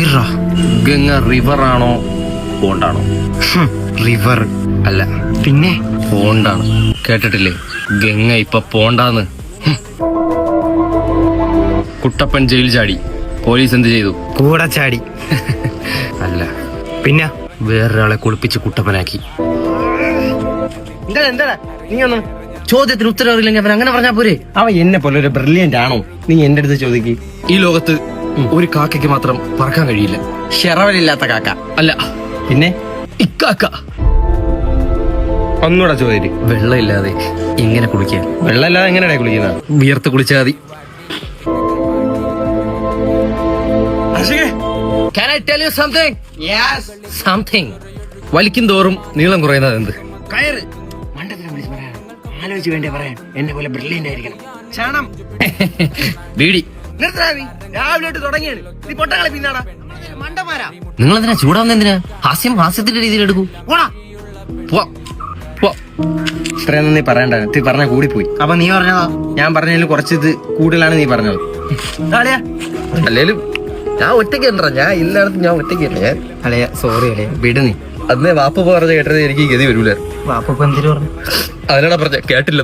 റിവറാ? Ganga river ആണോ പോണ്ടാണോ? River അല്ല, പിന്നെ പോണ്ടാണ്. കേട്ടിട്ടില്ലേ ഗംഗ ഇപ്പൊ പോണ്ടാന്ന്? കുട്ടപ്പൻ ജയിൽ ചാടി, പോലീസ് എന്ത് ചെയ്തു? കൂടെ ചാടി. അല്ല, പിന്നെ വേറൊരാളെ കുളിപ്പിച്ച് കുട്ടപ്പനാക്കി. എന്താടാ നീ ഒന്ന് ചോദ്യത്തിന് ഉത്തരം അറിയില്ലെങ്കിൽ അവൻ അങ്ങനെ പറഞ്ഞാ പോരെ? അവൻ എന്നെ പോലെ ഒരു ബ്രില്യന്റ് ആണോ? നീ എന്റെ അടുത്ത് ചോദിക്ക്. ഈ ലോകത്ത് ഒരു കാക്കയ്ക്ക് മാത്രം പറക്കാൻ കഴിയില്ല. ഷെറവലില്ലാത്ത കാക്ക അല്ല, പിന്നെ ഇക്കാക്ക. ഒന്നുകൂടെ ചോദ്യം. വെള്ളമില്ലാതെ എങ്ങനെ കുളിക്കാൻ? വെള്ളമില്ലാതെ എങ്ങനെയാ കുളിക്കുന്നത്? വിയർത്ത് കുളിച്ചാൽ മതി. Can I tell you something? Yes. Something. വലിക്കും തോറും നീളം കുറയുന്നത് എന്ത്? കയറ്. മണ്ടത്തിനെ വിളിച്ച് പറയാൻ ആലോചിച്ച് വേണ്ടേ പറയാൻ? എന്നെ പോലെ ബ്രില്യന്റ് ആയിരിക്കണം. ചാണം. ബീഡി. നിർത്തരാവി. രാവിലെ തുടങ്ങിയാണ്. നീ പൊട്ടങ്ങളെ പിന്നാടാ. മണ്ടന്മാരാ. നിങ്ങൾ എന്തിനാ ചൂടാവുന്ന? എന്തിനാ ഹാസ്യത്തിന്റെ രീതിയിൽ എടുക്കൂ. ഇത്രയൊന്നും നീ പറയണ്ട. നീ പറഞ്ഞ കൂടിപ്പോയി. അപ്പൊ നീ പറഞ്ഞതാ? ഞാൻ പറഞ്ഞതിൽ കുറച്ച് ഇത് കൂടുതലാണ് നീ പറഞ്ഞത്. അല്ലേലും ഞാൻ ഒറ്റയ്ക്ക് ഉണ്ടാ. ഞാൻ ഇല്ലാടത്ത് ഞാൻ ഒറ്റയ്ക്ക് അല്ലേ. അലയ സോറി അലയ വിട്. നീ അന്നേ വാപ്പ പറഞ്ഞ കേട്ടത് എനിക്ക് ഗതി വരൂല. വാപ്പ എന്തിനു പറഞ്ഞു? അതിനാണ് പറഞ്ഞ കേട്ടില്ല.